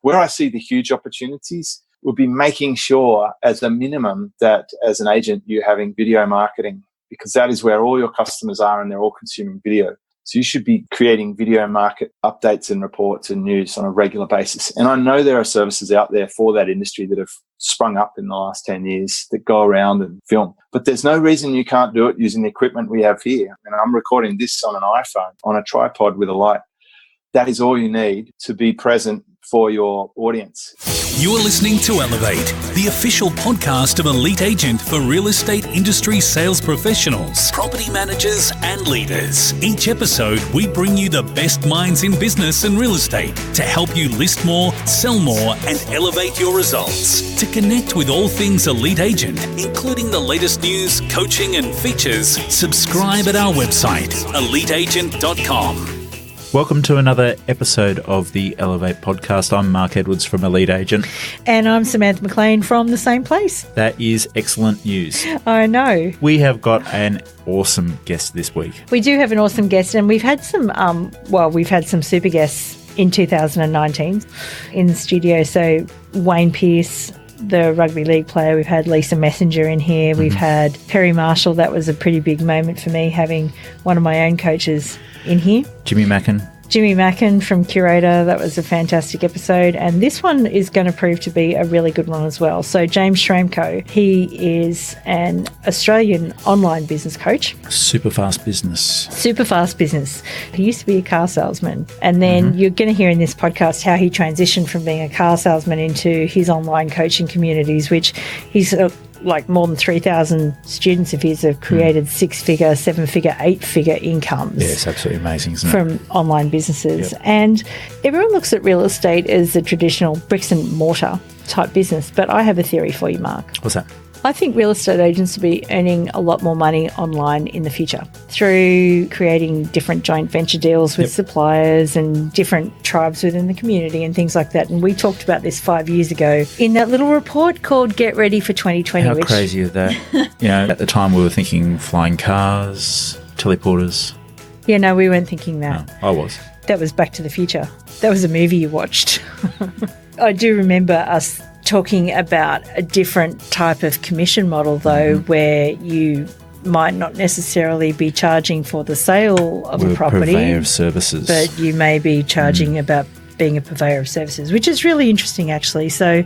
Where I see the huge opportunities would be making sure as a minimum that as an agent you're having video marketing, because that is where all your customers are and they're all consuming video. So you should be creating video market updates and reports and news on a regular basis. And I know there are services out there for that industry that have sprung up in the last 10 years that go around and film. But there's no reason you can't do it using the equipment we have here. And I'm recording this on an iPhone, on a tripod with a light. That is all you need to be present for your audience. You are listening to Elevate, the official podcast of Elite Agent for real estate industry sales professionals, property managers, and leaders. Each episode, we bring you the best minds in business and real estate to help you list more, sell more, and elevate your results. To connect with all things Elite Agent, including the latest news, coaching, and features, subscribe at our website, eliteagent.com. Welcome to another episode of the Elevate podcast. I'm Mark Edwards from Elite Agent. And I'm Samantha McLean from the same place. That is excellent news. I know. We have got an awesome guest this week. We do have an awesome guest, and we've had some, we've had some super guests in 2019 in the studio. So Wayne Pearce, the rugby league player. We've had Lisa Messenger in here. We've had Perry Marshall. That was a pretty big moment for me, having one of my own coaches in here. Jimmy Mackin from Curator. That was a fantastic episode. And this one is going to prove to be a really good one as well. So James Schramko, he is an Australian online business coach. Super fast business. He used to be a car salesman. And then you're going to hear in this podcast how he transitioned from being a car salesman into his online coaching communities, which he's like more than 3,000 students of his have created 6-figure, 7-figure, 8-figure incomes. Yeah, it's absolutely amazing, isn't it? From online businesses. Yep. And everyone looks at real estate as a traditional bricks and mortar type business. But I have a theory for you, Mark. What's that? I think real estate agents will be earning a lot more money online in the future through creating different joint venture deals with suppliers and different tribes within the community and things like that. And we talked about this 5 years ago in that little report called Get Ready for 2020. How crazy is that? At the time we were thinking flying cars, teleporters. Yeah, no, we weren't thinking that. No, I was. That was Back to the Future. That was a movie you watched. I do remember us talking about a different type of commission model, though, where you might not necessarily be charging for the sale of a property, purveyor of services, but you may be charging about being a purveyor of services, which is really interesting, actually. So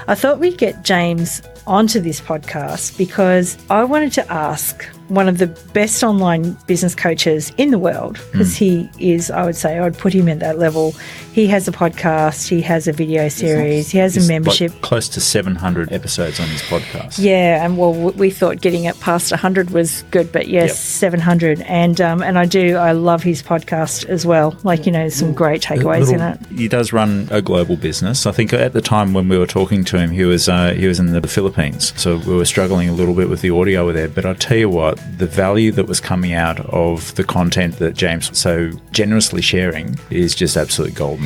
I thought we'd get James onto this podcast because I wanted to ask one of the best online business coaches in the world, because he is, I would say, I would put him at that level. He has a podcast, he has a video series, he has a membership. Like close to 700 episodes on his podcast. Yeah, and we thought getting it past 100 was good, but yes, 700. And I love his podcast as well. Like, some great takeaways in it. He does run a global business. I think at the time when we were talking to him, he was in the Philippines, so we were struggling a little bit with the audio there. But I tell you what, the value that was coming out of the content that James was so generously sharing is just absolutely golden.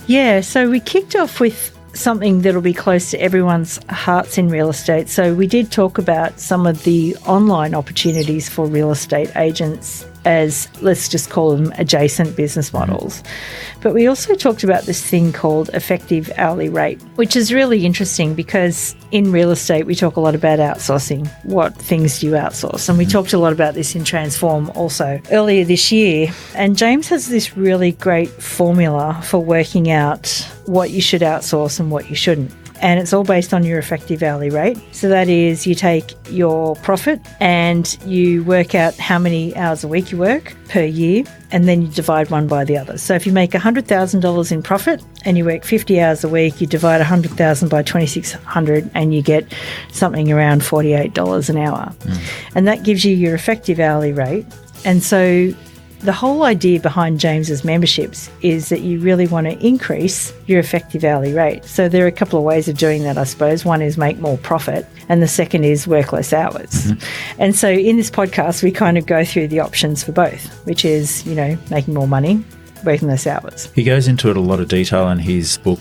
Yeah, so we kicked off with something that'll be close to everyone's hearts in real estate. So we did talk about some of the online opportunities for real estate agents as, let's just call them, adjacent business models. But we also talked about this thing called effective hourly rate, which is really interesting because in real estate we talk a lot about outsourcing. What things do you outsource? And we talked a lot about this in Transform also earlier this year. And James has this really great formula for working out what you should outsource and what you shouldn't. And it's all based on your effective hourly rate. So that is, you take your profit and you work out how many hours a week you work per year, and then you divide one by the other. So if you make $100,000 in profit and you work 50 hours a week, you divide 100,000 by 2,600 and you get something around $48 an hour. And that gives you your effective hourly rate. And so the whole idea behind James's memberships is that you really want to increase your effective hourly rate. So there are a couple of ways of doing that, I suppose. One is make more profit, and the second is work less hours. And so in this podcast, we kind of go through the options for both, which is, making more money working less hours. He goes into it a lot of detail in his book,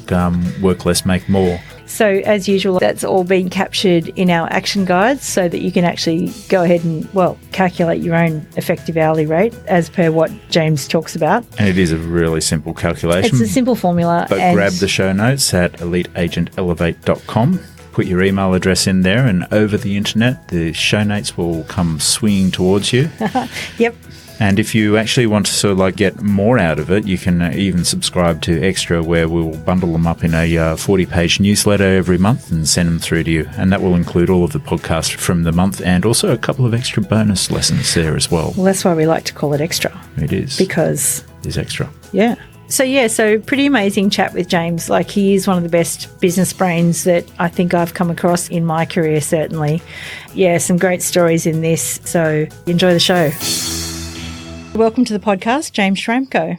Work Less, Make More. So as usual, that's all been captured in our action guides so that you can actually go ahead and, calculate your own effective hourly rate as per what James talks about. And it is a really simple calculation. It's a simple formula. But grab the show notes at eliteagentelevate.com. Put your email address in there, and over the internet, the show notes will come swinging towards you. Yep. And if you actually want to sort of get more out of it, you can even subscribe to Extra, where we'll bundle them up in a 40-page newsletter every month and send them through to you. And that will include all of the podcasts from the month and also a couple of extra bonus lessons there as well. Well, that's why we like to call it Extra. It is. Because it is extra. Yeah. So pretty amazing chat with James. He is one of the best business brains that I think I've come across in my career, certainly. Yeah, some great stories in this. So enjoy the show. Welcome to the podcast, James Schramko.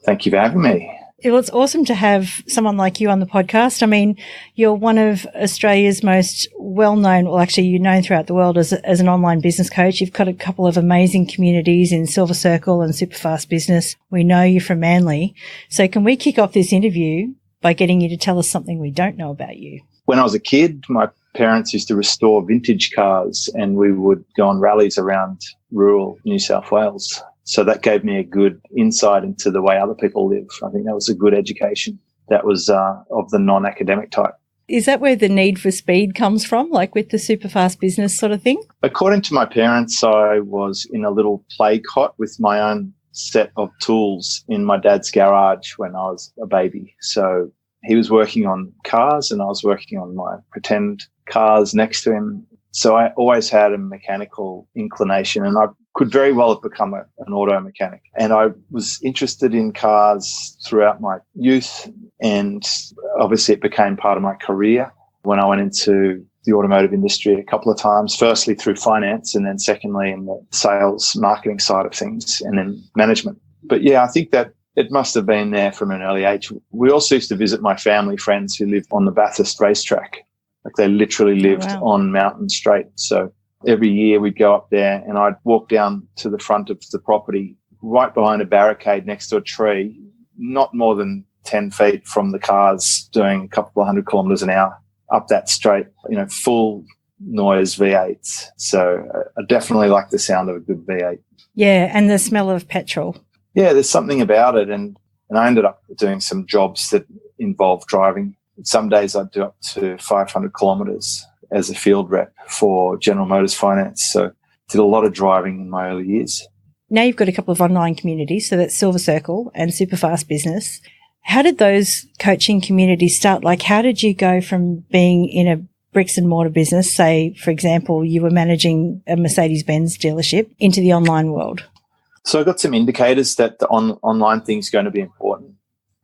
Thank you for having me. Well, it's awesome to have someone like you on the podcast. I mean, you're one of Australia's most well-known, you're known throughout the world as an online business coach. You've got a couple of amazing communities in Silver Circle and Superfast Business. We know you from Manly. So can we kick off this interview by getting you to tell us something we don't know about you? When I was a kid, my parents used to restore vintage cars, and we would go on rallies around rural New South Wales. So that gave me a good insight into the way other people live. I think that was a good education. That was of the non-academic type. Is that where the need for speed comes from, with the super fast business sort of thing? According to my parents, I was in a little play cot with my own set of tools in my dad's garage when I was a baby. So he was working on cars and I was working on my pretend cars next to him. So I always had a mechanical inclination, and I could very well have become an auto mechanic. And I was interested in cars throughout my youth, and obviously it became part of my career when I went into the automotive industry a couple of times, firstly through finance and then secondly in the sales marketing side of things and then management. But yeah, I think that it must have been there from an early age. We also used to visit my family friends who lived on the Bathurst racetrack. They literally lived on Mountain Straight. So every year we'd go up there and I'd walk down to the front of the property right behind a barricade next to a tree, not more than 10 feet from the cars doing a couple of 100 kilometres an hour up that straight, full noise V8s. So I definitely like the sound of a good V8. Yeah, and the smell of petrol. Yeah, there's something about it. And I ended up doing some jobs that involved driving. Some days I'd do up to 500 kilometres as a field rep for General Motors Finance. So did a lot of driving in my early years. Now you've got a couple of online communities, so that's Silver Circle and Superfast Business. How did those coaching communities start? How did you go from being in a bricks and mortar business, say, for example, you were managing a Mercedes-Benz dealership, into the online world? So I got some indicators that the online thing's going to be important.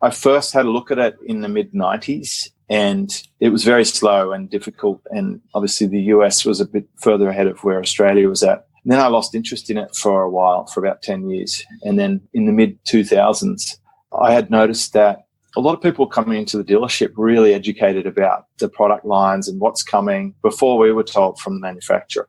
I first had a look at it in the mid-90s, and it was very slow and difficult, and obviously the US was a bit further ahead of where Australia was at. And then I lost interest in it for a while, for about 10 years. And then in the mid-2000s, I had noticed that a lot of people coming into the dealership really educated about the product lines and what's coming before we were told from the manufacturer.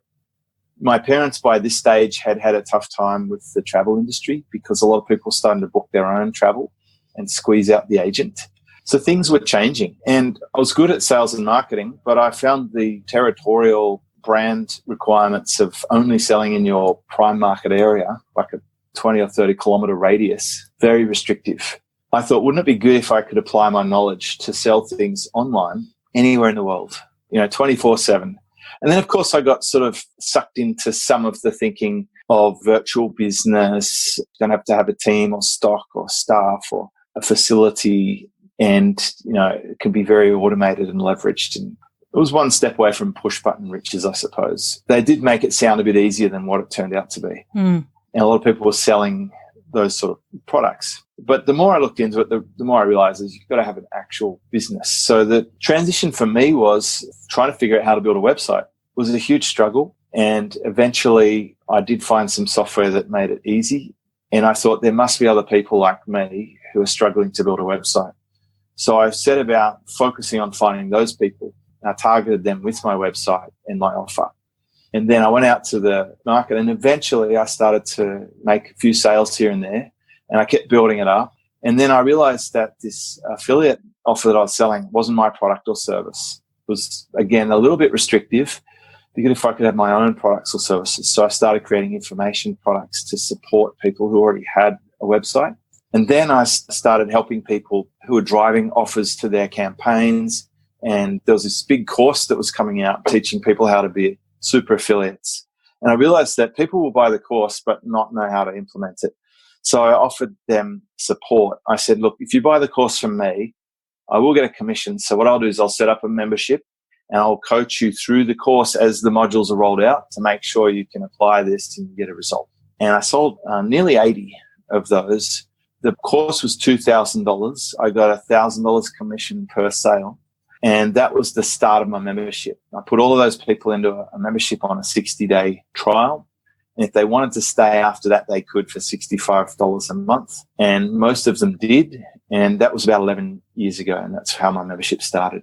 My parents by this stage had a tough time with the travel industry because a lot of people were starting to book their own travel and squeeze out the agent. So things were changing. And I was good at sales and marketing, but I found the territorial brand requirements of only selling in your prime market area, like a 20 or 30 kilometre radius, very restrictive. I thought, wouldn't it be good if I could apply my knowledge to sell things online anywhere in the world, 24/7. And then, of course, I got sort of sucked into some of the thinking of virtual business. You don't have to have a team or stock or staff or a facility, and, it can be very automated and leveraged. And it was one step away from push-button riches, I suppose. They did make it sound a bit easier than what it turned out to be. And a lot of people were selling those sort of products. But the more I looked into it, the more I realized is you've got to have an actual business. So the transition for me was trying to figure out how to build a website. It was a huge struggle. And eventually I did find some software that made it easy. And I thought there must be other people like me who are struggling to build a website. So I set about focusing on finding those people. I targeted them with my website and my offer. And then I went out to the market, and eventually I started to make a few sales here and there, and I kept building it up. And then I realized that this affiliate offer that I was selling wasn't my product or service. It was, again, a little bit restrictive, because if I could have my own products or services. So I started creating information products to support people who already had a website. And then I started helping people who were driving offers to their campaigns. And there was this big course that was coming out teaching people how to be super affiliates. And I realized that people will buy the course but not know how to implement it. So I offered them support. I said, look, if you buy the course from me, I will get a commission. So what I'll do is I'll set up a membership and I'll coach you through the course as the modules are rolled out to make sure you can apply this and get a result. And I sold nearly 80 of those. The course was $2,000. I got $1,000 commission per sale. And that was the start of my membership. I put all of those people into a membership on a 60-day trial. And if they wanted to stay after that, they could for $65 a month. And most of them did. And that was about 11 years ago. And that's how my membership started.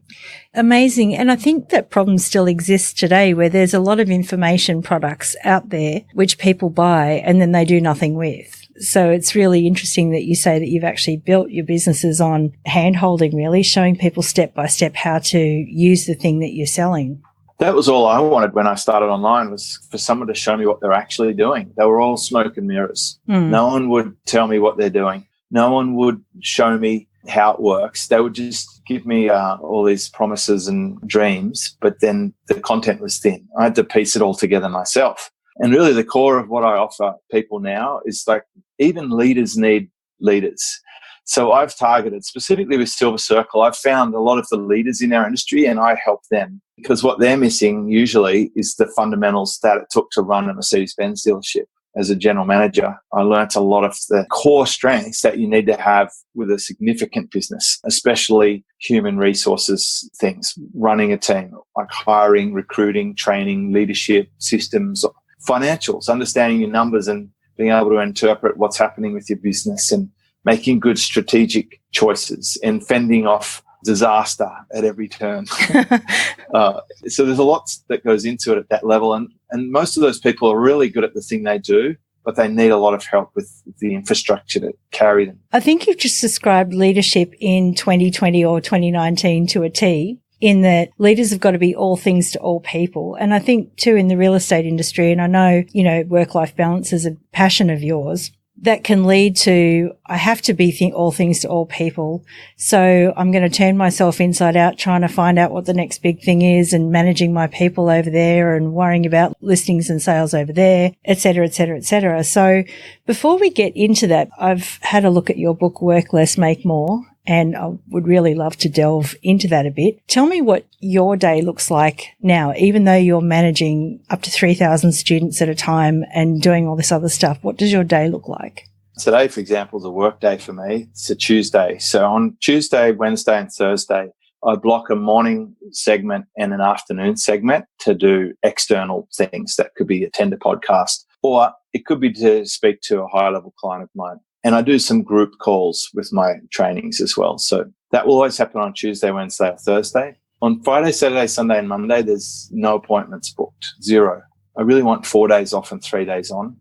Amazing. And I think that problem still exists today, where there's a lot of information products out there which people buy and then they do nothing with. So it's really interesting that you say that you've actually built your businesses on hand-holding, really, showing people step by step how to use the thing that you're selling. That was all I wanted when I started online, was for someone to show me what they're actually doing. They were all smoke and mirrors. No one would tell me what they're doing. No one would show me how it works. They would just give me all these promises and dreams, but then the content was thin. I had to piece it all together myself. And really the core of what I offer people now is like, even leaders need leaders. So I've targeted specifically with Silver Circle. I've found a lot of the leaders in our industry and I help them, because what they're missing usually is the fundamentals that it took to run a Mercedes-Benz dealership. As a general manager, I learnt a lot of the core strengths that you need to have with a significant business, especially human resources things, running a team, like hiring, recruiting, training, leadership, systems, financials, understanding your numbers and being able to interpret what's happening with your business and making good strategic choices and fending off disaster at every turn. So there's a lot that goes into it at that level. And most of those people are really good at the thing they do, but they need a lot of help with the infrastructure to carry them. I think you've just described leadership in 2020 or 2019 to a T, in that leaders have got to be all things to all people. And I think too in the real estate industry, and I know, work-life balance is a passion of yours, that can lead to, I have to be all things to all people. So I'm going to turn myself inside out, trying to find out what the next big thing is and managing my people over there and worrying about listings and sales over there, et cetera, et cetera, et cetera. So before we get into that, I've had a look at your book, Work Less, Make More, and I would really love to delve into that a bit. Tell me what your day looks like now, even though you're managing up to 3,000 students at a time and doing all this other stuff. What does your day look like? Today, for example, is a work day for me. It's a Tuesday. So on Tuesday, Wednesday and Thursday, I block a morning segment and an afternoon segment to do external things. That could be attend a podcast, or it could be to speak to a high-level client of mine. And I do some group calls with my trainings as well. So that will always happen on Tuesday, Wednesday, or Thursday. On Friday, Saturday, Sunday, and Monday, there's no appointments booked, 0. I really want 4 days off and 3 days on.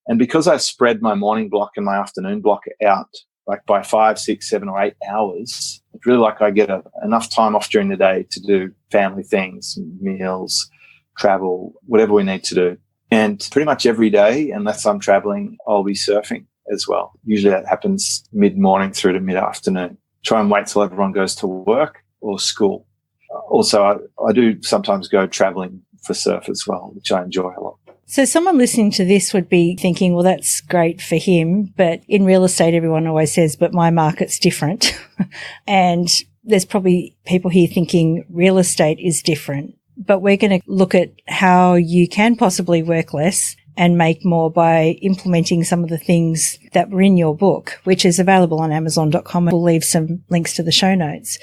And because I spread my morning block and my afternoon block out, like by 5, 6, 7, or 8 hours, it's really like I get enough time off during the day to do family things, meals, travel, whatever we need to do. And pretty much every day, unless I'm traveling, I'll be surfing as well. Usually that happens mid-morning through to mid-afternoon. Try and wait till everyone goes to work or school. Also, I do sometimes go traveling for surf as well, which I enjoy a lot. So someone listening to this would be thinking, well, that's great for him, but in real estate, everyone always says, but my market's different. And there's probably people here thinking real estate is different. But we're going to look at how you can possibly work less and make more by implementing some of the things that were in your book, which is available on Amazon.com. We'll leave some links to the show notes.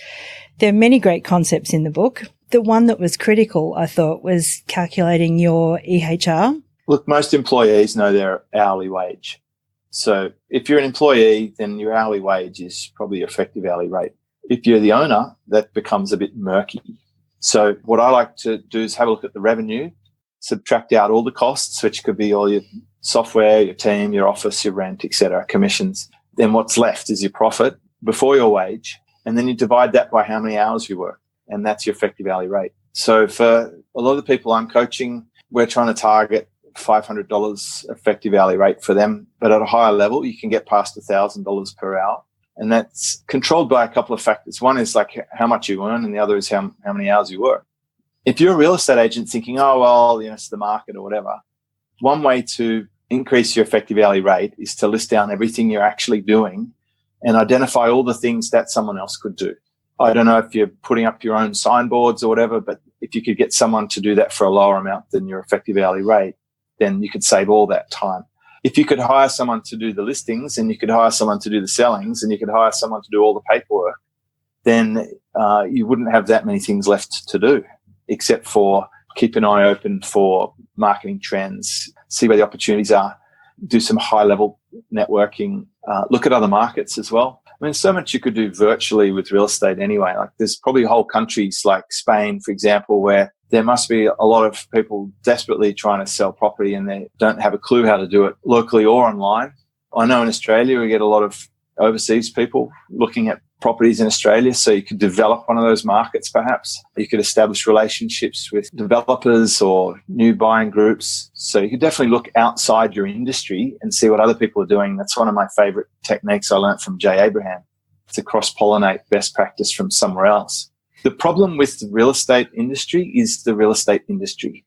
There are many great concepts in the book. The one that was critical, I thought, was calculating your EHR. Look, most employees know their hourly wage. So if you're an employee, then your hourly wage is probably your effective hourly rate. If you're the owner, that becomes a bit murky. So what I like to do is have a look at the revenue, subtract out all the costs, which could be all your software, your team, your office, your rent, etc., commissions. Then what's left is your profit before your wage. And then you divide that by how many hours you work. And that's your effective hourly rate. So for a lot of the people I'm coaching, we're trying to target $500 effective hourly rate for them. But at a higher level, you can get past $1,000 per hour. And that's controlled by a couple of factors. One is like how much you earn, and the other is how many hours you work. If you're a real estate agent thinking, oh, well, it's the market or whatever, one way to increase your effective hourly rate is to list down everything you're actually doing and identify all the things that someone else could do. I don't know if you're putting up your own signboards or whatever, but if you could get someone to do that for a lower amount than your effective hourly rate, then you could save all that time. If you could hire someone to do the listings, and you could hire someone to do the sellings, and you could hire someone to do all the paperwork, then you wouldn't have that many things left to do, except for keep an eye open for marketing trends, see where the opportunities are, do some high-level networking, look at other markets as well. I mean, so much you could do virtually with real estate anyway. Like there's probably whole countries like Spain, for example, where there must be a lot of people desperately trying to sell property and they don't have a clue how to do it locally or online. I know in Australia we get a lot of overseas people looking at properties in Australia, so you could develop one of those markets perhaps. You could establish relationships with developers or new buying groups. So you could definitely look outside your industry and see what other people are doing. That's one of my favorite techniques I learned from Jay Abraham, to cross-pollinate best practice from somewhere else. The problem with the real estate industry is the real estate industry.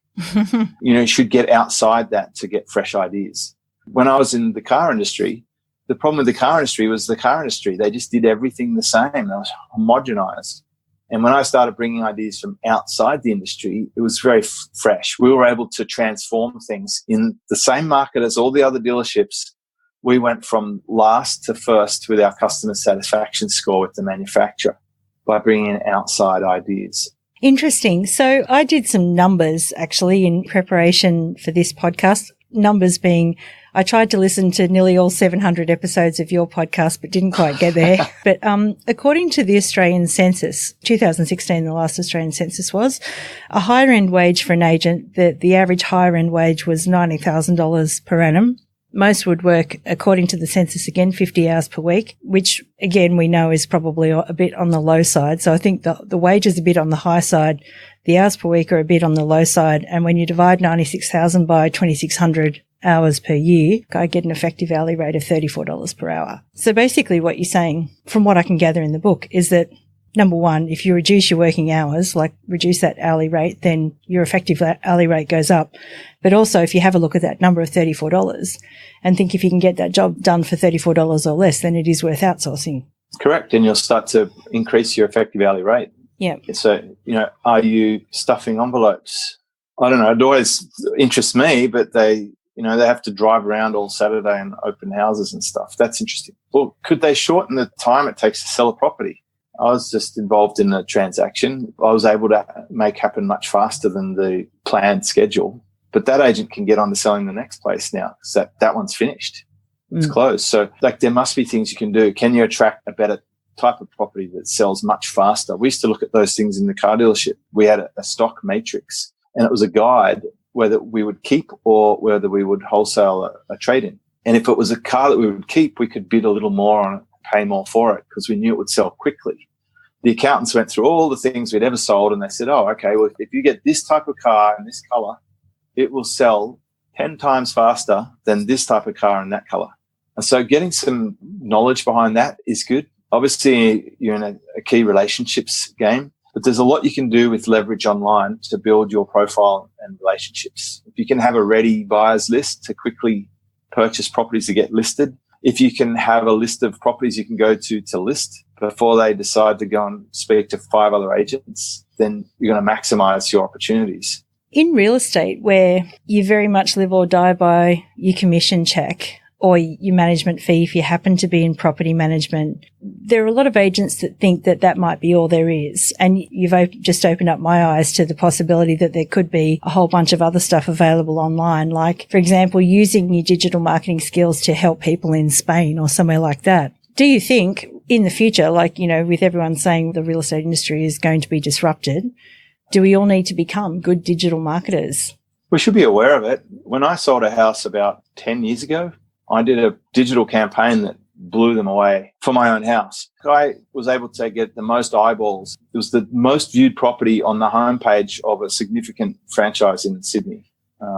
You should get outside that to get fresh ideas. When I was in the car industry, the problem with the car industry was the car industry. They just did everything the same. They was homogenized. And when I started bringing ideas from outside the industry, it was very fresh. We were able to transform things in the same market as all the other dealerships. We went from last to first with our customer satisfaction score with the manufacturer by bringing in outside ideas. Interesting. So I did some numbers actually in preparation for this podcast. Numbers being, I tried to listen to nearly all 700 episodes of your podcast, but didn't quite get there. But according to the Australian Census, 2016, the last Australian Census was, a higher end wage for an agent, the average higher end wage was $90,000 per annum. Most would work, according to the census again, 50 hours per week, which again we know is probably a bit on the low side. So I think the wage is a bit on the high side. The hours per week are a bit on the low side. And when you divide 96,000 by 2,600 hours per year, I get an effective hourly rate of $34 per hour. So basically what you're saying, from what I can gather in the book, is that number one, if you reduce your working hours, like reduce that hourly rate, then your effective hourly rate goes up. But also if you have a look at that number of $34 and think if you can get that job done for $34 or less, then it is worth outsourcing. Correct. And you'll start to increase your effective hourly rate. Yeah. So, are you stuffing envelopes? I don't know. It always interests me, but they have to drive around all Saturday and open houses and stuff. That's interesting. Well, could they shorten the time it takes to sell a property? I was just involved in a transaction. I was able to make happen much faster than the planned schedule. But that agent can get on to selling the next place now because that one's finished. It's closed. So there must be things you can do. Can you attract a better type of property that sells much faster? We used to look at those things in the car dealership. We had a stock matrix, and it was a guide whether we would keep or whether we would wholesale a trade-in. And if it was a car that we would keep, we could bid a little more on it, pay more for it because we knew it would sell quickly. The accountants went through all the things we'd ever sold and they said, oh, okay, well, if you get this type of car in this color, it will sell 10 times faster than this type of car in that color. And so getting some knowledge behind that is good. Obviously, you're in a key relationships game, but there's a lot you can do with leverage online to build your profile and relationships. If you can have a ready buyers list to quickly purchase properties to get listed, if you can have a list of properties you can go to list before they decide to go and speak to 5 other agents, then you're going to maximize your opportunities. In real estate, where you very much live or die by your commission check or your management fee if you happen to be in property management, there are a lot of agents that think that might be all there is. And you've just opened up my eyes to the possibility that there could be a whole bunch of other stuff available online, like, for example, using your digital marketing skills to help people in Spain or somewhere like that. Do you think in the future, with everyone saying the real estate industry is going to be disrupted, do we all need to become good digital marketers? We should be aware of it. When I sold a house about 10 years ago, I did a digital campaign that blew them away for my own house. I was able to get the most eyeballs. It was the most viewed property on the homepage of a significant franchise in Sydney,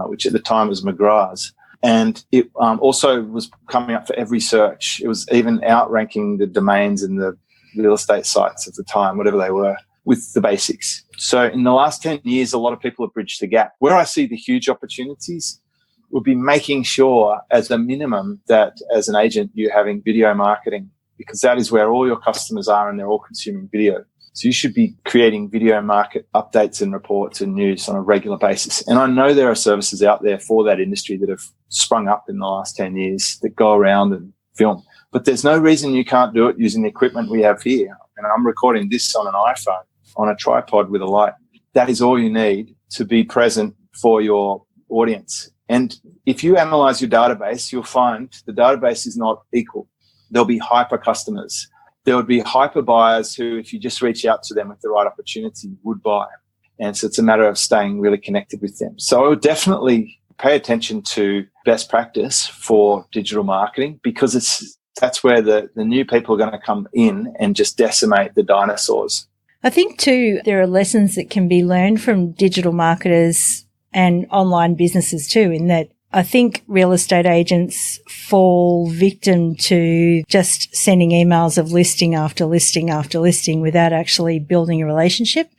which at the time was McGrath's. And it also was coming up for every search. It was even outranking the domains and the real estate sites at the time, whatever they were, with the basics. So in the last 10 years, a lot of people have bridged the gap. Where I see the huge opportunities would be making sure as a minimum that as an agent you're having video marketing, because that is where all your customers are and they're all consuming video. So you should be creating video market updates and reports and news on a regular basis. And I know there are services out there for that industry that have sprung up in the last 10 years that go around and film. But there's no reason you can't do it using the equipment we have here. And I'm recording this on an iPhone, on a tripod with a light. That is all you need to be present for your audience. And if you analyze your database, you'll find the database is not equal. There'll be hyper customers. There would be hyper buyers who, if you just reach out to them with the right opportunity, would buy. And so it's a matter of staying really connected with them. So I would definitely pay attention to best practice for digital marketing, because that's where the new people are going to come in and just decimate the dinosaurs. I think too, there are lessons that can be learned from digital marketers and online businesses too, in that I think real estate agents fall victim to just sending emails of listing after listing after listing without actually building a relationship.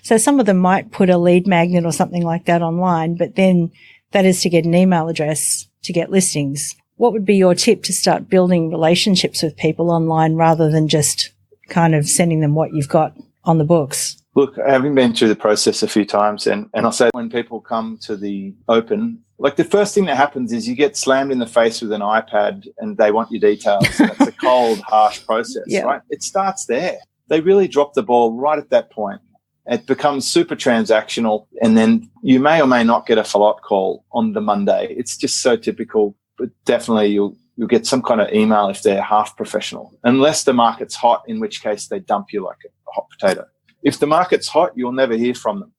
So some of them might put a lead magnet or something like that online, but then that is to get an email address to get listings. What would be your tip to start building relationships with people online rather than just kind of sending them what you've got on the books? Look, having been through the process a few times, and I'll say when people come to the open, like the first thing that happens is you get slammed in the face with an iPad and they want your details. That's a cold, harsh process, right? It starts there. They really drop the ball right at that point. It becomes super transactional, and then you may or may not get a follow-up call on the Monday. It's just so typical, but definitely you'll get some kind of email if they're half professional, unless the market's hot, in which case they dump you like a hot potato. If the market's hot, you'll never hear from them.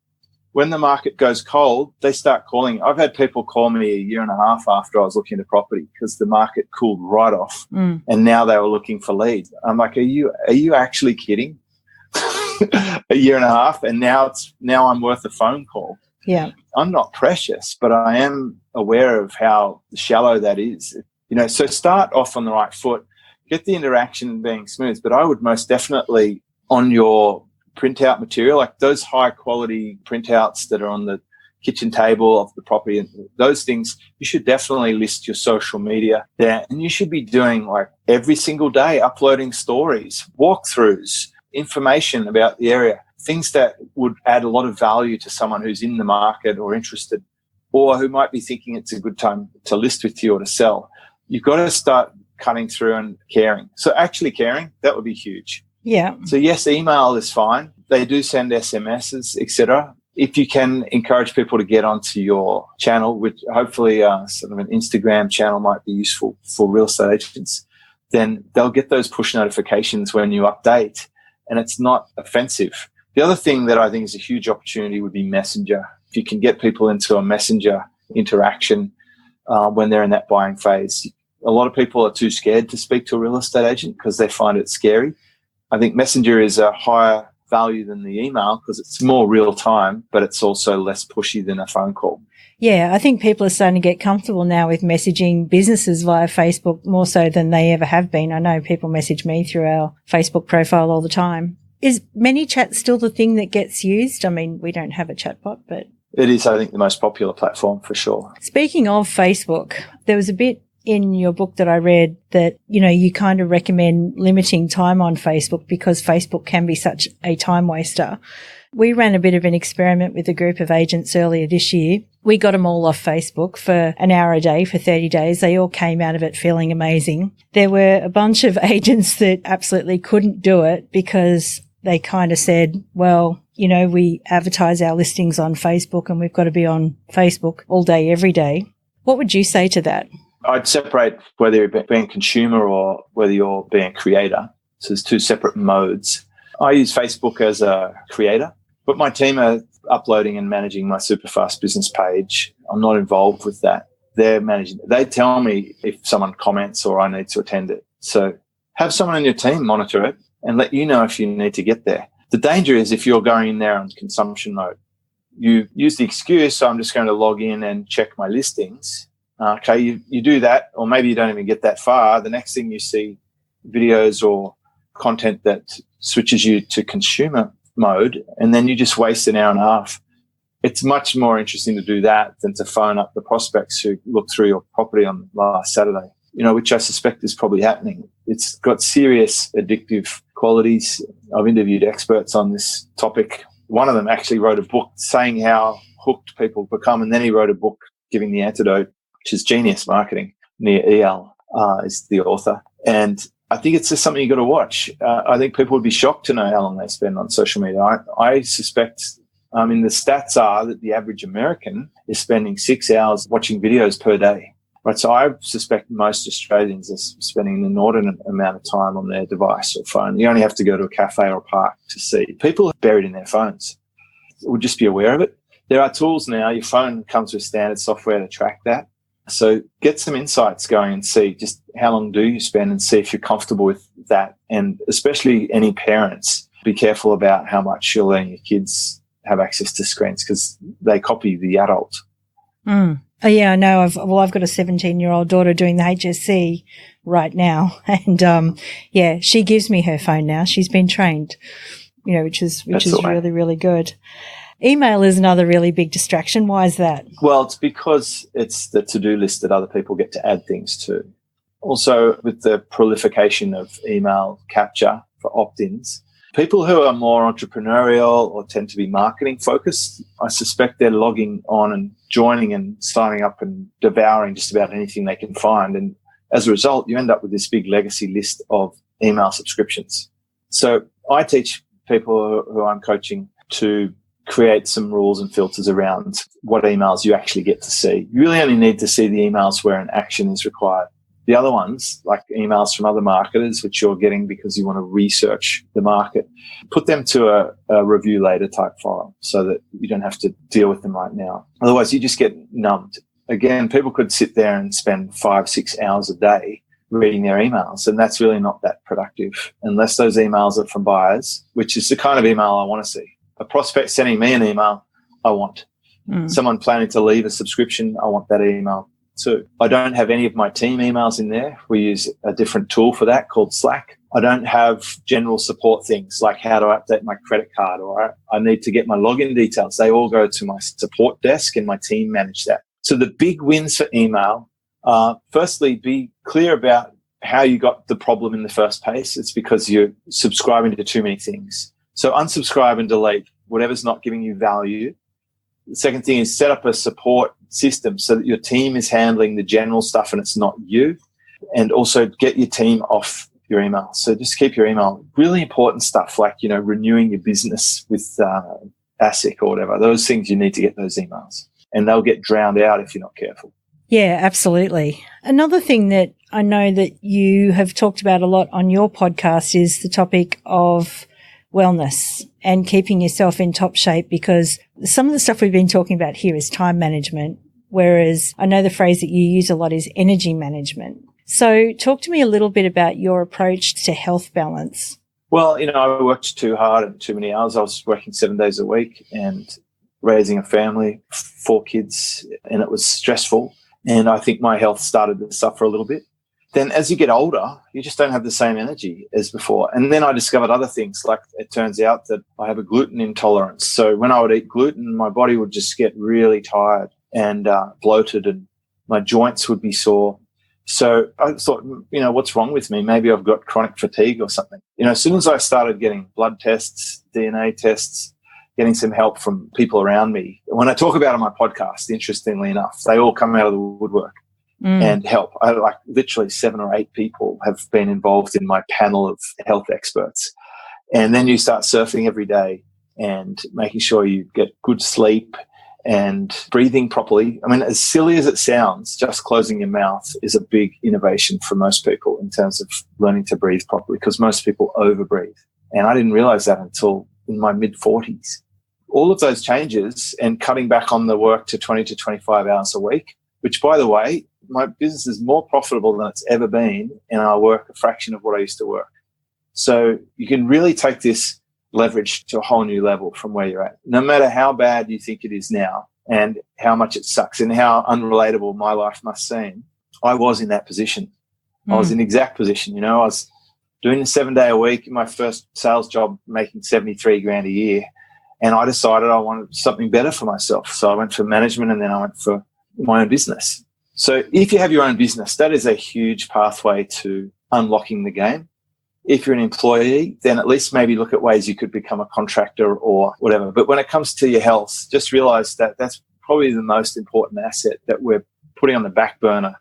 When the market goes cold, they start calling. I've had people call me a year and a half after I was looking at a property because the market cooled right off, and now they were looking for leads. I'm like, are you actually kidding? A year and a half, and now I'm worth a phone call. Yeah, I'm not precious, but I am aware of how shallow that is. So start off on the right foot, get the interaction being smooth. But I would most definitely, on your printout material, like those high quality printouts that are on the kitchen table of the property, and those things, you should definitely list your social media there. And you should be doing like every single day, uploading stories, walkthroughs, information about the area, things that would add a lot of value to someone who's in the market or interested, or who might be thinking it's a good time to list with you or to sell. You've got to start cutting through and caring. So actually caring, that would be huge. Yeah. So yes, email is fine. They do send SMSs, etc. If you can encourage people to get onto your channel, which hopefully sort of an Instagram channel might be useful for real estate agents, then they'll get those push notifications when you update, and it's not offensive. The other thing that I think is a huge opportunity would be Messenger. If you can get people into a Messenger interaction when they're in that buying phase. A lot of people are too scared to speak to a real estate agent because they find it scary. I think Messenger is a higher value than the email because it's more real time, but it's also less pushy than a phone call. Yeah, I think people are starting to get comfortable now with messaging businesses via Facebook more so than they ever have been. I know people message me through our Facebook profile all the time. Is ManyChat still the thing that gets used? I mean, we don't have a chatbot, but... It is, I think, the most popular platform for sure. Speaking of Facebook, there was a bit in your book that I read that, you kind of recommend limiting time on Facebook because Facebook can be such a time waster. We ran a bit of an experiment with a group of agents earlier this year. We got them all off Facebook for an hour a day for 30 days. They all came out of it feeling amazing. There were a bunch of agents that absolutely couldn't do it because they kind of said, well, we advertise our listings on Facebook and we've got to be on Facebook all day, every day. What would you say to that? I'd separate whether you're being a consumer or whether you're being a creator. So there's two separate modes. I use Facebook as a creator, but my team are uploading and managing my Superfast business page. I'm not involved with that. They're managing. They tell me if someone comments or I need to attend it. So have someone on your team monitor it and let you know if you need to get there. The danger is if you're going in there on consumption mode, you use the excuse, so I'm just going to log in and check my listings. Okay, you do that, or maybe you don't even get that far. The next thing you see, videos or content that switches you to consumer mode, and then you just waste an hour and a half. It's much more interesting to do that than to phone up the prospects who looked through your property on last Saturday, which I suspect is probably happening. It's got serious addictive qualities. I've interviewed experts on this topic. One of them actually wrote a book saying how hooked people become, and then he wrote a book giving the antidote, which is Genius Marketing. Nia Eyal is the author. And I think it's just something you got to watch. I think people would be shocked to know how long they spend on social media. I suspect, the stats are that the average American is spending 6 hours watching videos per day. Right, so I suspect most Australians are spending an inordinate amount of time on their device or phone. You only have to go to a cafe or a park to see. People are buried in their phones. We'll just be aware of it. There are tools now. Your phone comes with standard software to track that. So get some insights going and see just how long do you spend and see if you're comfortable with that. And especially any parents, be careful about how much you're letting your kids have access to screens because they copy the adult. Mm. Oh, yeah, I know. I've got a 17-year-old daughter doing the HSC right now. And, she gives me her phone now. She's been trained, which is really, really good. Email is another really big distraction. Why is that? Well, it's because it's the to-do list that other people get to add things to. Also, with the proliferation of email capture for opt-ins, people who are more entrepreneurial or tend to be marketing focused, I suspect they're logging on and joining and signing up and devouring just about anything they can find. And as a result, you end up with this big legacy list of email subscriptions. So I teach people who I'm coaching to create some rules and filters around what emails you actually get to see. You really only need to see the emails where an action is required. The other ones, like emails from other marketers, which you're getting because you want to research the market, put them to a review later type file so that you don't have to deal with them right now. Otherwise, you just get numbed. Again, people could sit there and spend 5-6 hours a day reading their emails, and that's really not that productive unless those emails are from buyers, which is the kind of email I want to see. A prospect sending me an email, I want. Someone planning to leave a subscription, I want that email too. I don't have any of my team emails in there. We use a different tool for that called Slack. I don't have general support things like how to update my credit card or I need to get my login details. They all go to my support desk and my team manage that. So the big wins for email are, firstly, be clear about how you got the problem in the first place. It's because you're subscribing to too many things. So unsubscribe and delete whatever's not giving you value. The second thing is set up a support system so that your team is handling the general stuff and it's not you. And also get your team off your email. So just keep your email. Really important stuff like, renewing your business with ASIC or whatever. Those things you need to get those emails. And they'll get drowned out if you're not careful. Yeah, absolutely. Another thing that I know that you have talked about a lot on your podcast is the topic of wellness and keeping yourself in top shape, because some of the stuff we've been talking about here is time management, whereas I know the phrase that you use a lot is energy management. So talk to me a little bit about your approach to health balance. Well, I worked too hard and too many hours. I was working 7 days a week and raising a family, 4 kids, and it was stressful. And I think my health started to suffer a little bit. Then as you get older, you just don't have the same energy as before. And then I discovered other things, like it turns out that I have a gluten intolerance. So when I would eat gluten, my body would just get really tired and bloated and my joints would be sore. So I thought, what's wrong with me? Maybe I've got chronic fatigue or something. As soon as I started getting blood tests, DNA tests, getting some help from people around me, when I talk about it on my podcast, interestingly enough, they all come out of the woodwork. And help. Literally 7 or 8 people have been involved in my panel of health experts. And then you start surfing every day and making sure you get good sleep and breathing properly. I mean, as silly as it sounds, just closing your mouth is a big innovation for most people in terms of learning to breathe properly, because most people overbreathe. And I didn't realize that until in my mid-40s. All of those changes and cutting back on the work to 20 to 25 hours a week, which, by the way, my business is more profitable than it's ever been, and I work a fraction of what I used to work. So you can really take this leverage to a whole new level from where you're at. No matter how bad you think it is now and how much it sucks and how unrelatable my life must seem, I was in that position. I was in the exact position. I was doing a 7-day a week in my first sales job, making 73 grand a year. And I decided I wanted something better for myself. So I went for management, and then I went for my own business. So if you have your own business, that is a huge pathway to unlocking the game. If you're an employee, then at least maybe look at ways you could become a contractor or whatever. But when it comes to your health, just realize that that's probably the most important asset that we're putting on the back burner,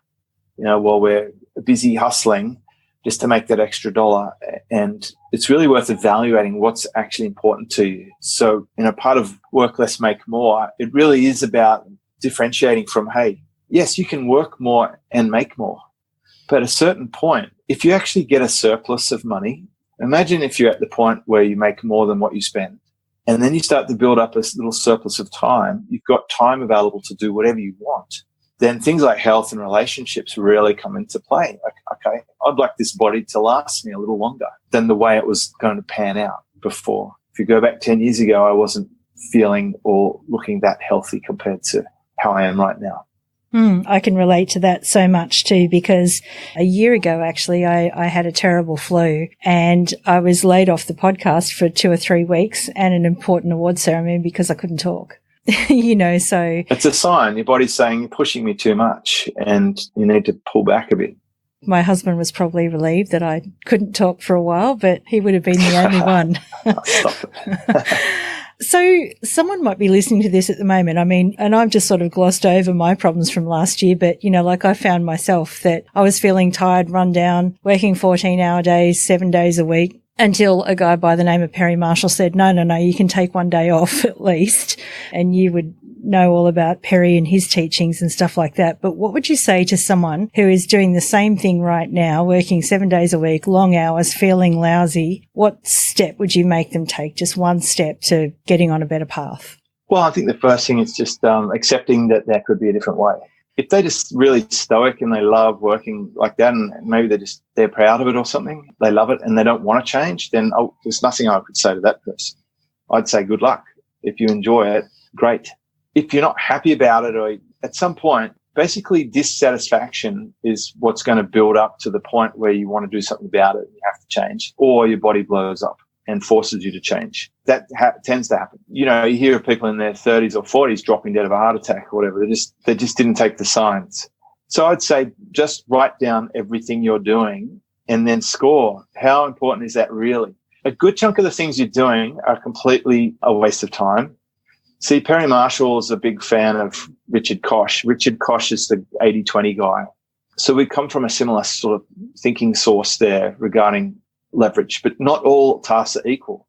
while we're busy hustling just to make that extra dollar. And it's really worth evaluating what's actually important to you. So, part of work less, make more, it really is about differentiating from, hey, yes, you can work more and make more. But at a certain point, if you actually get a surplus of money, imagine if you're at the point where you make more than what you spend, and then you start to build up a little surplus of time, you've got time available to do whatever you want. Then things like health and relationships really come into play. Like, okay, I'd like this body to last me a little longer than the way it was going to pan out before. If you go back 10 years ago, I wasn't feeling or looking that healthy compared to how I am right now. I can relate to that so much too, because a year ago, actually, I had a terrible flu and I was laid off the podcast for 2 or 3 weeks and an important award ceremony because I couldn't talk. So it's a sign. Your body's saying you're pushing me too much and you need to pull back a bit. My husband was probably relieved that I couldn't talk for a while, but he would have been the only one. Stop it. So someone might be listening to this at the moment. I mean, and I've just sort of glossed over my problems from last year, but, I found myself that I was feeling tired, run down, working 14-hour days, 7 days a week, until a guy by the name of Perry Marshall said, no, you can take 1 day off at least. And you would know all about Perry and his teachings and stuff like that. But what would you say to someone who is doing the same thing right now, working 7 days a week, long hours, feeling lousy? What step would you make them take? Just one step to getting on a better path? Well, I think the first thing is just accepting that there could be a different way. If they're just really stoic and they love working like that, and maybe they're proud of it or something, they love it and they don't want to change, then there's nothing I could say to that person. I'd say good luck. If you enjoy it, great. If you're not happy about it, or at some point, basically dissatisfaction is what's going to build up to the point where you want to do something about it and you have to change, or your body blows up and forces you to change. That tends to happen. You hear of people in their 30s or 40s dropping dead of a heart attack or whatever. They just didn't take the signs. So I'd say just write down everything you're doing and then score. How important is that really? A good chunk of the things you're doing are completely a waste of time. See, Perry Marshall is a big fan of Richard Koch. Richard Koch is the 80-20 guy. So we come from a similar sort of thinking source there regarding leverage, but not all tasks are equal.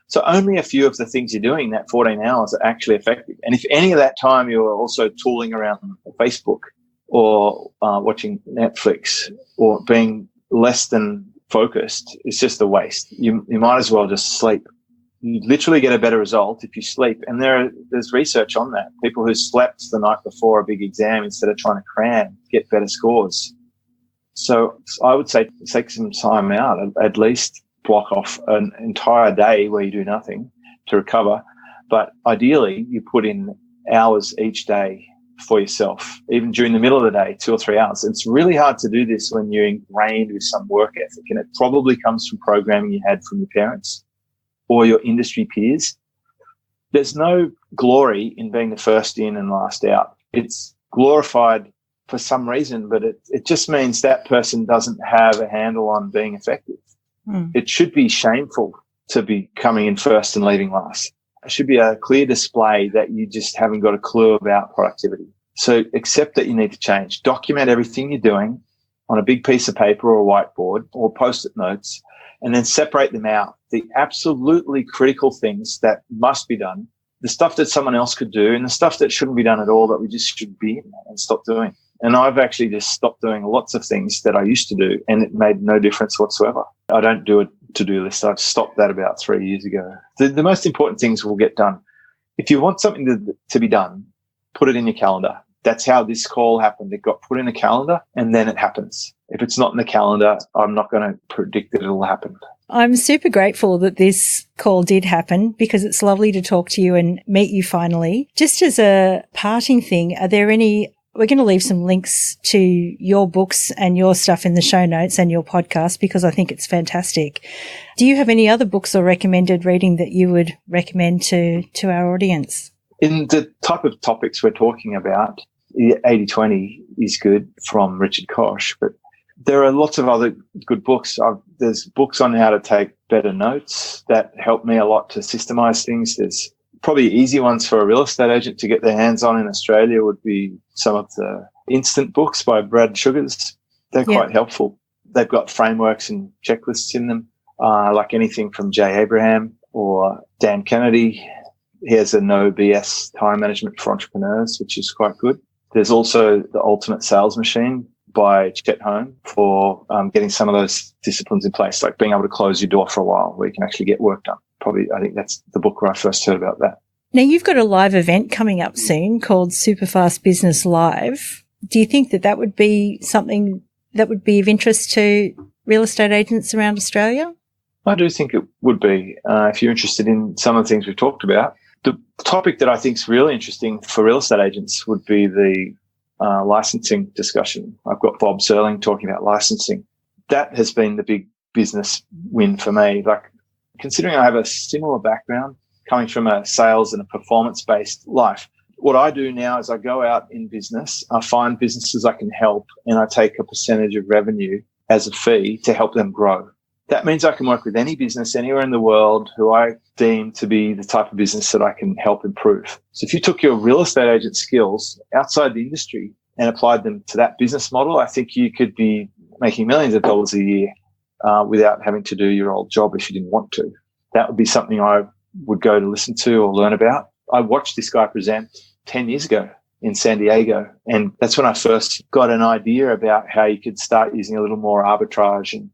So only a few of the things you're doing that 14 hours are actually effective. And if any of that time you're also tooling around Facebook or watching Netflix or being less than focused, it's just a waste. You might as well just sleep. You literally get a better result if you sleep. And there's research on that. People who slept the night before a big exam instead of trying to cram get better scores. So I would say take some time out, at least block off an entire day where you do nothing to recover. But ideally, you put in hours each day for yourself, even during the middle of the day, 2 or 3 hours. It's really hard to do this when you're ingrained with some work ethic, and it probably comes from programming you had from your parents or your industry peers. There's no glory in being the first in and last out. It's glorified for some reason, but it just means that person doesn't have a handle on being effective. It should be shameful to be coming in first and leaving last. It should be a clear display that you just haven't got a clue about productivity. So accept that you need to change. Document everything you're doing on a big piece of paper or a whiteboard or Post-it notes, and then separate them out. The absolutely critical things that must be done, the stuff that someone else could do, and the stuff that shouldn't be done at all that we just should be in and stop doing. And I've actually just stopped doing lots of things that I used to do, and it made no difference whatsoever. I don't do a to-do list. I've stopped that about 3 years ago. The most important things will get done. If you want something to be done, put it in your calendar. That's how this call happened. It got put in a calendar and then it happens. If it's not in the calendar, I'm not going to predict that it'll happen. I'm super grateful that this call did happen because it's lovely to talk to you and meet you finally. Just as a parting thing, are there any, we're going to leave some links to your books and your stuff in the show notes and your podcast because I think it's fantastic. Do you have any other books or recommended reading that you would recommend to our audience? In the type of topics we're talking about, 80-20 is good from Richard Koch, but there are lots of other good books. There's books on how to take better notes that help me a lot to systemize things. There's probably easy ones for a real estate agent to get their hands on in Australia would be some of the instant books by Brad Sugars. They're quite helpful. They've got frameworks and checklists in them, like anything from Jay Abraham or Dan Kennedy. He has a no BS time management for entrepreneurs, which is quite good. There's also the Ultimate Sales Machine by Chet Holm for getting some of those disciplines in place, like being able to close your door for a while where you can actually get work done. Probably, I think that's the book where I first heard about that. Now, you've got a live event coming up soon called Superfast Business Live. Do you think that would be something that would be of interest to real estate agents around Australia? I do think it would be, if you're interested in some of the things we've talked about. The topic that I think is really interesting for real estate agents would be the licensing discussion. I've got Bob Serling talking about licensing. That has been the big business win for me. Like, considering I have a similar background coming from a sales and a performance-based life, what I do now is I go out in business, I find businesses I can help, and I take a percentage of revenue as a fee to help them grow. That means I can work with any business anywhere in the world who I deem to be the type of business that I can help improve. So if you took your real estate agent skills outside the industry and applied them to that business model, I think you could be making millions of dollars a year without having to do your old job if you didn't want to. That would be something I would go to listen to or learn about. I watched this guy present 10 years ago in San Diego, and that's when I first got an idea about how you could start using a little more arbitrage. And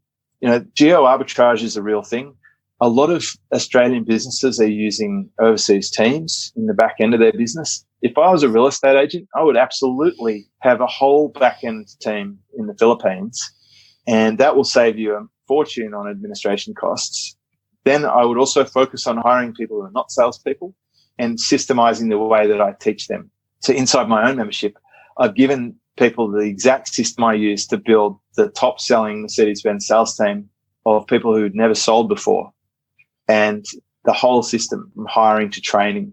geo arbitrage is a real thing. A lot of Australian businesses are using overseas teams in the back end of their business. If I was a real estate agent, I would absolutely have a whole back end team in the Philippines, and that will save you a fortune on administration costs. Then I would also focus on hiring people who are not salespeople and systemizing the way that I teach them. So inside my own membership, I've given people the exact system I use to build the top selling Mercedes-Benz sales team of people who'd never sold before. And the whole system from hiring to training.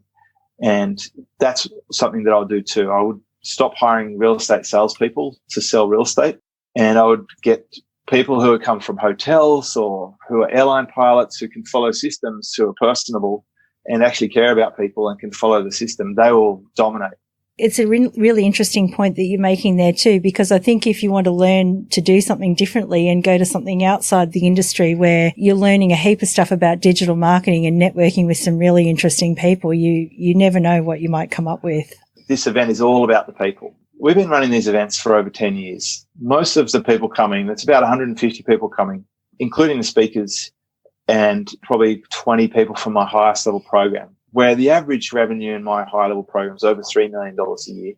And that's something that I'll do too. I would stop hiring real estate salespeople to sell real estate. And I would get people who come from hotels or who are airline pilots who can follow systems, who are personable and actually care about people and can follow the system. They will dominate. It's a really interesting point that you're making there too, because I think if you want to learn to do something differently and go to something outside the industry where you're learning a heap of stuff about digital marketing and networking with some really interesting people, you never know what you might come up with. This event is all about the people. We've been running these events for over 10 years. Most of the people coming, that's about 150 people coming, including the speakers and probably 20 people from my highest level program, where the average revenue in my high-level program is over $3 million a year.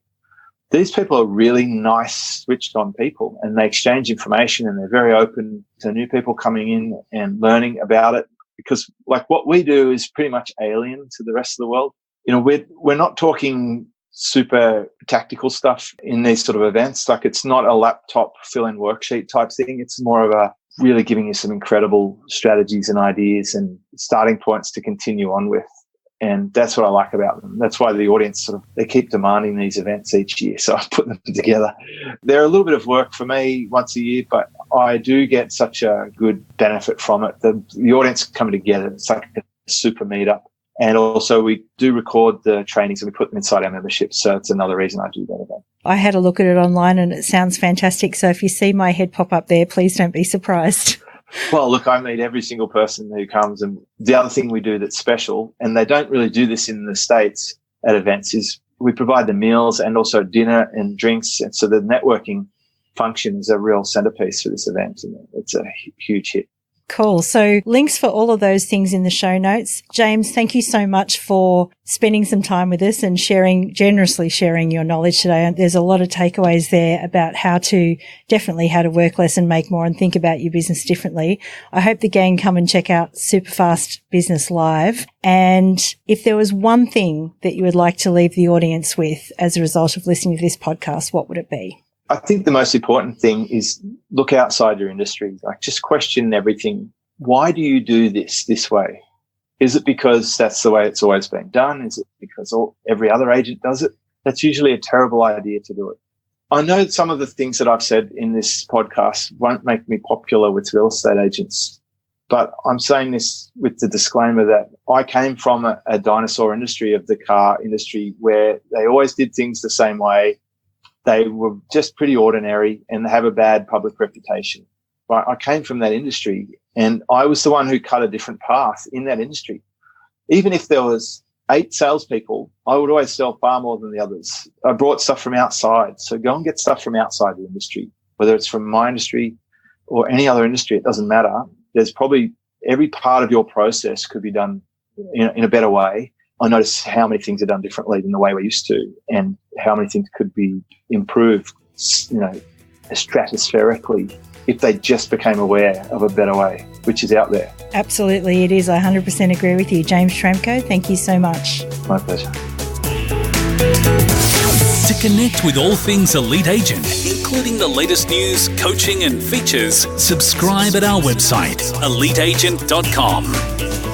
These people are really nice, switched-on people, and they exchange information, and they're very open to new people coming in and learning about it, because like what we do is pretty much alien to the rest of the world. We're not talking super tactical stuff in these sort of events. Like, it's not a laptop fill-in worksheet type thing. It's more of a really giving you some incredible strategies and ideas and starting points to continue on with. And that's what I like about them. That's why the audience they keep demanding these events each year. So I put them together. They're a little bit of work for me once a year, but I do get such a good benefit from it. The audience coming together, it's like a super meetup. And also we do record the trainings and we put them inside our membership. So it's another reason I do that event. I had a look at it online and it sounds fantastic. So if you see my head pop up there, please don't be surprised. Well, look, I meet every single person who comes, and the other thing we do that's special, and they don't really do this in the States at events, is we provide the meals and also dinner and drinks. And so the networking function is a real centerpiece for this event, and it's a huge hit. Cool. So links for all of those things in the show notes. James, thank you so much for spending some time with us and generously sharing your knowledge today. There's a lot of takeaways there about how to work less and make more and think about your business differently. I hope the gang come and check out Superfast Business Live. And if there was one thing that you would like to leave the audience with as a result of listening to this podcast, what would it be? I think the most important thing is look outside your industry. Like, just question everything. Why do you do this way? Is it because that's the way it's always been done? Is it because every other agent does it? That's usually a terrible idea to do it. I know that some of the things that I've said in this podcast won't make me popular with real estate agents, but I'm saying this with the disclaimer that I came from a dinosaur industry of the car industry where they always did things the same way. They were just pretty ordinary and they have a bad public reputation. But I came from that industry and I was the one who cut a different path in that industry. Even if there was 8 salespeople, I would always sell far more than the others. I brought stuff from outside. So go and get stuff from outside the industry, whether it's from my industry or any other industry, it doesn't matter. There's probably every part of your process could be done in a better way. I notice how many things are done differently than the way we used to and how many things could be improved, stratospherically if they just became aware of a better way, which is out there. Absolutely, it is. I 100% agree with you. James Schramko, thank you so much. My pleasure. To connect with all things Elite Agent, including the latest news, coaching and features, subscribe at our website, eliteagent.com.